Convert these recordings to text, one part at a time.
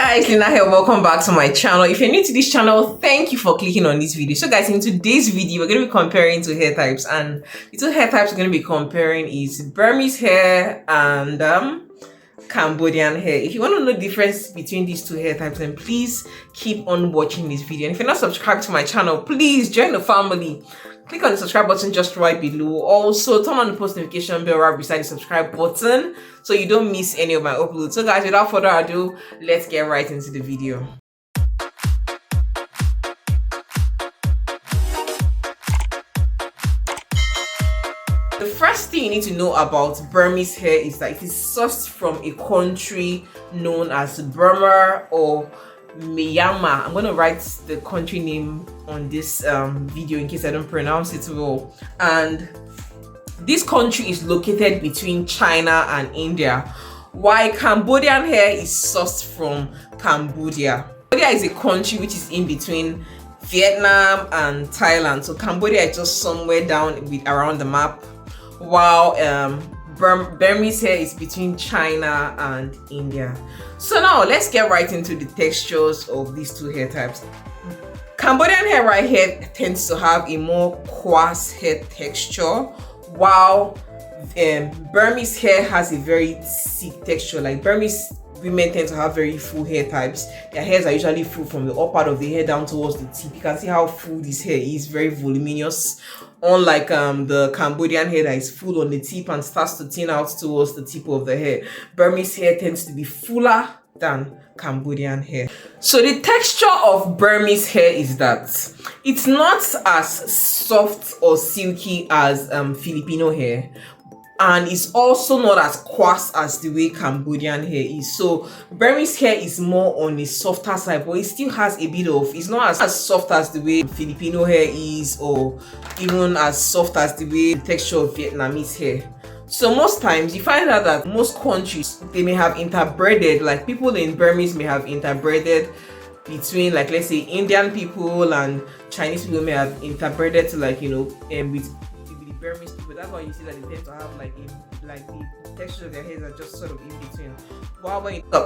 guys, Lina here. Welcome back to my channel. If you're new to this channel, thank you for clicking on this video. So guys, in today's video we're going to be comparing two hair types, and the two hair types we're going to be comparing is Burmese hair and Cambodian hair. If you want to know the difference between these two hair types, then please keep on watching this video. And if you're not subscribed to my channel, please join the family. Click on the subscribe button just right below. Also, turn on the post notification bell right beside the subscribe button so you don't miss any of my uploads. So guys, without further ado, let's get right into the video. The first thing you need to know about Burmese hair is that it is sourced from a country known as Burma or Myanmar. I'm going to write the country name on this video in case I don't pronounce it well. And this country is located between China and India, while Cambodian hair is sourced from Cambodia. Cambodia is a country which is in between Vietnam and Thailand. So Cambodia is just somewhere down around the map, while Burmese hair is between China and India. So now let's get right into the textures of these two hair types. Cambodian hair right here tends to have a more coarse hair texture, while Burmese hair has a very thick texture. Like Burmese women tend to have very full hair types. Their hairs are usually full from the upper part of the hair down towards the tip. You can see how full this hair is, very voluminous. Unlike the Cambodian hair that is full on the tip and starts to thin out towards the tip of the hair, Burmese hair tends to be fuller than Cambodian hair. So the texture of Burmese hair is that it's not as soft or silky as Filipino hair, and it's also not as coarse as the way Cambodian hair is. So Burmese hair is more on the softer side, but it still has a bit of, it's not as soft as the way Filipino hair is, or even as soft as the way the texture of Vietnamese hair. So most times you find out that most countries, they may have interbred, like people in Burmese may have interbred between, like, let's say Indian people, and Chinese people may have interbred to, like, you know, with the Burmese people. That's why you see that they tend to have like the texture of their hairs are just sort of in between. While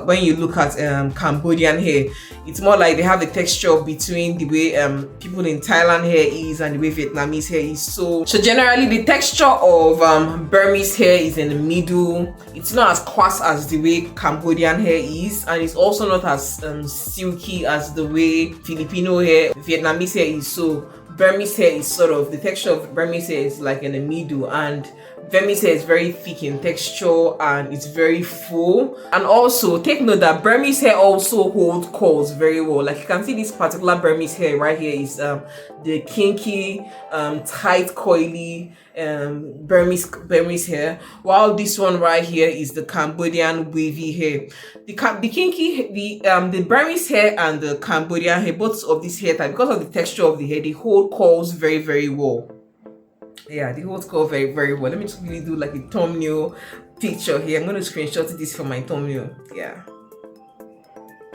when you look at Cambodian hair, it's more like they have the texture between the way people in Thailand hair is and the way Vietnamese hair is. So generally the texture of Burmese hair is in the middle. It's not as coarse as the way Cambodian hair is, and it's also not as silky as the way Filipino hair, Vietnamese hair is. So Burmese hair is sort of, the texture of Burmese hair is like in the middle, and Burmese hair is very thick in texture and it's very full. And also take note that Burmese hair also holds curls very well. Like you can see this particular Burmese hair right here is the kinky, tight, coily Burmese hair, while this one right here is the Cambodian wavy hair. The Burmese hair and the Cambodian hair, both of these hair types, because of the texture of the hair, they hold curls very, very well. Yeah, they hold curl very, very well. Let me just really do like a thumbnail picture here. I'm going to screenshot this for my thumbnail. Yeah.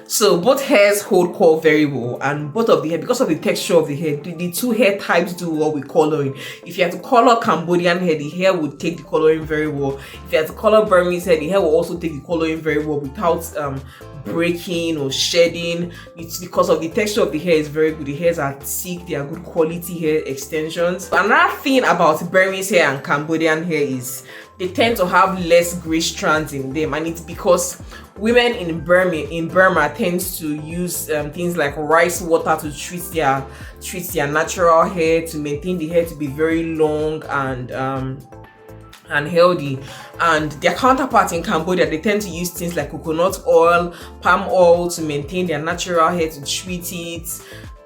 So both hairs hold curl very well, and both of the hair, because of the texture of the hair, the two hair types do well with coloring. If you have to color Cambodian hair, the hair would take the coloring very well. If you have to color Burmese hair, the hair will also take the coloring very well without breaking or shedding. It's because of the texture of the hair is very good. The hairs are thick, they are good quality hair extensions. Another thing about Burmese hair and Cambodian hair is they tend to have less gray strands in them, and it's because women in Burma tends to use things like rice water to treat their natural hair, to maintain the hair to be very long and healthy. And their counterparts in Cambodia, they tend to use things like coconut oil, palm oil to maintain their natural hair, to treat it.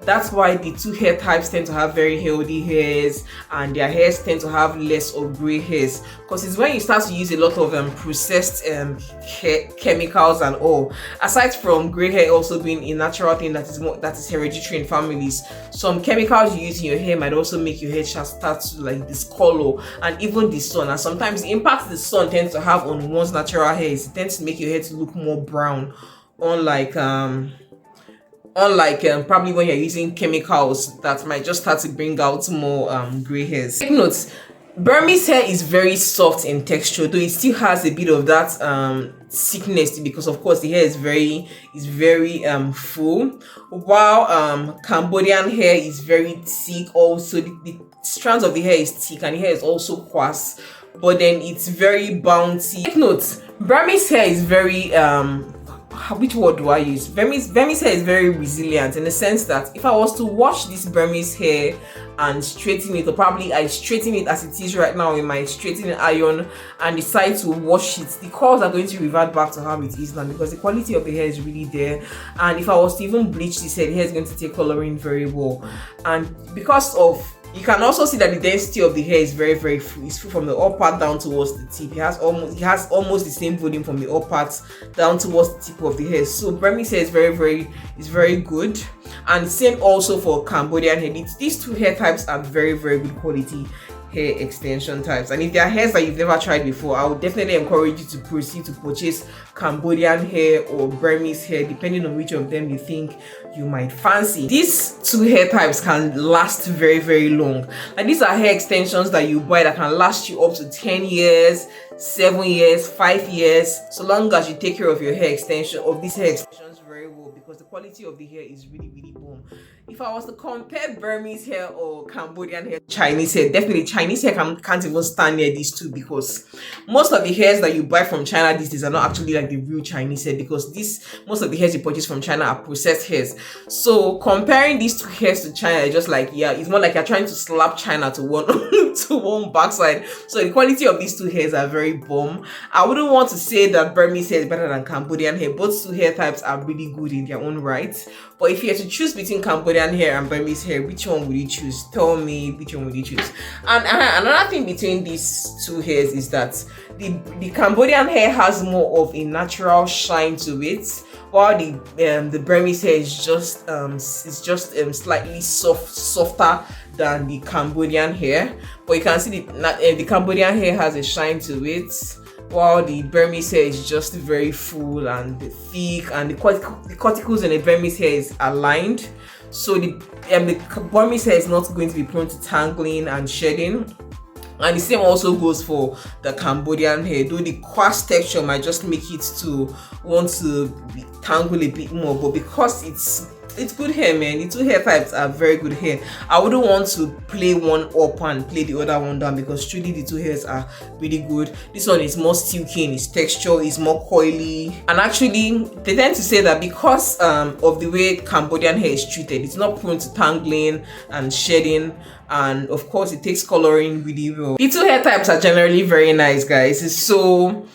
That's why the two hair types tend to have very healthy hairs, and their hairs tend to have less of gray hairs, because it's when you start to use a lot of processed chemicals and all. Aside from gray hair also being a natural thing that is hereditary in families, some chemicals you use in your hair might also make your hair start to like discolor, and even the sun. And sometimes the impact the sun tends to have on one's natural hair is it tends to make your hair to look more brown, unlike probably when you're using chemicals that might just start to bring out more gray hairs. Take note, Burmese hair is very soft in texture, though it still has a bit of that thickness because of course the hair is very full, while Cambodian hair is very thick. Also the strands of the hair is thick and the hair is also coarse, but then it's very bouncy. Take note, Burmese hair is very which word do I use? Burmese hair is very resilient in the sense that if I was to wash this Burmese hair and straighten it, or probably I straighten it as it is right now in my straightening iron and decide to wash it, the curls are going to revert back to how it is now because the quality of the hair is really there. And if I was to even bleach this hair, the hair is going to take coloring very well. And because of, you can also see that the density of the hair is very full. It's full from the up part down towards the tip. It has almost the same volume from the up part down towards the tip of the hair. So Burmese hair is very good. And same also for Cambodian hair. These two hair types are very good quality hair extension types. And if there are hairs that you've never tried before, I would definitely encourage you to proceed to purchase Cambodian hair or Burmese hair, depending on which of them you think you might fancy. These two hair types can last very long. Like these are hair extensions that you buy that can last you up to 10 years, 7 years, 5 years, so long as you take care of your hair extension, of these hair extensions very well, because the quality of the hair is really bomb. If I was to compare Burmese hair or Cambodian hair, Chinese hair, definitely Chinese hair can't even stand near these two, because most of the hairs that you buy from China these days are not actually like the real Chinese hair, because most of the hairs you purchase from China are processed hairs. So comparing these two hairs to China is just like, yeah, it's more like you're trying to slap China to one to one backside. So the quality of these two hairs are very bomb. I wouldn't want to say that Burmese hair is better than Cambodian hair. Both two hair types are really good in their own right. But if you had to choose between Cambodian hair and Burmese hair, which one would you choose? Tell me, which one would you choose? And another thing between these two hairs is that the Cambodian hair has more of a natural shine to it, while the Burmese hair is just slightly softer than the Cambodian hair. But you can see the Cambodian hair has a shine to it, while the Burmese hair is just very full and thick, and the cuticles in the Burmese hair is aligned. So the Burmese hair is not going to be prone to tangling and shedding. And the same also goes for the Cambodian hair, though the coarse texture might just make it to want to tangle a bit more. But because it's good hair, man. The two hair types are very good hair. I wouldn't want to play one up and play the other one down, because truly the two hairs are really good. This one is more silky in its texture, is more coily, and actually they tend to say that because of the way Cambodian hair is treated, it's not prone to tangling and shedding, and of course it takes coloring really well. The two hair types are generally very nice, guys. So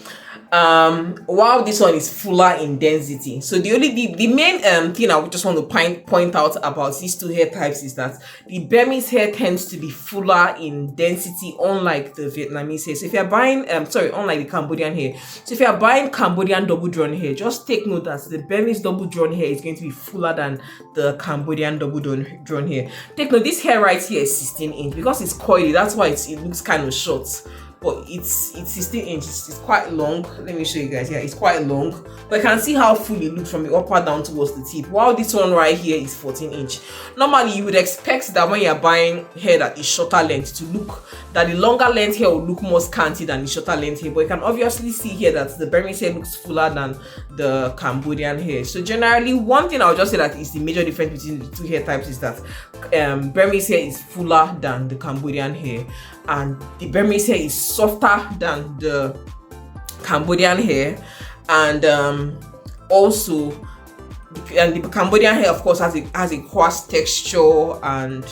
while this one is fuller in density. So the main thing I would just want to point out about these two hair types is that the Burmese hair tends to be fuller in density, unlike the Vietnamese hair. So if you're buying unlike the Cambodian hair. So if you're buying Cambodian double drawn hair, just take note that the Burmese double drawn hair is going to be fuller than the Cambodian double drawn hair. Take note, this hair right here is 16 inch because it's coily. That's why it looks kind of short. But it's 16 inches. It's quite long. Let me show you guys. Yeah, it's quite long. But you can see how full it looks from the upper down towards the tip. While this one right here is 14 inch. Normally, you would expect that when you're buying hair that is shorter length that the longer length hair will look more scanty than the shorter length hair. But you can obviously see here that the Burmese hair looks fuller than the Cambodian hair. So generally, one thing I'll just say that is the major difference between the two hair types is that Burmese hair is fuller than the Cambodian hair, and the Burmese hair is softer than the Cambodian hair, and also the Cambodian hair of course has a coarse texture, and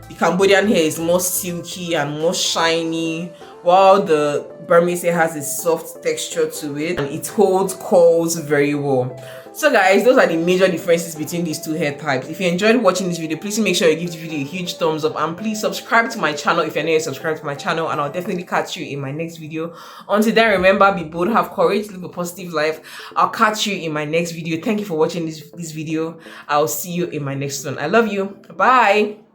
the Cambodian hair is more silky and more shiny, while the Burmese hair has a soft texture to it and it holds curls very well. So guys, those are the major differences between these two hair types. If you enjoyed watching this video, please make sure you give the video a huge thumbs up, and please subscribe to my channel if you're not yet subscribed to my channel, and I'll definitely catch you in my next video. Until then, remember, be bold, have courage, live a positive life. I'll catch you in my next video. Thank you for watching this video. I'll see you in my next one. I love you. Bye.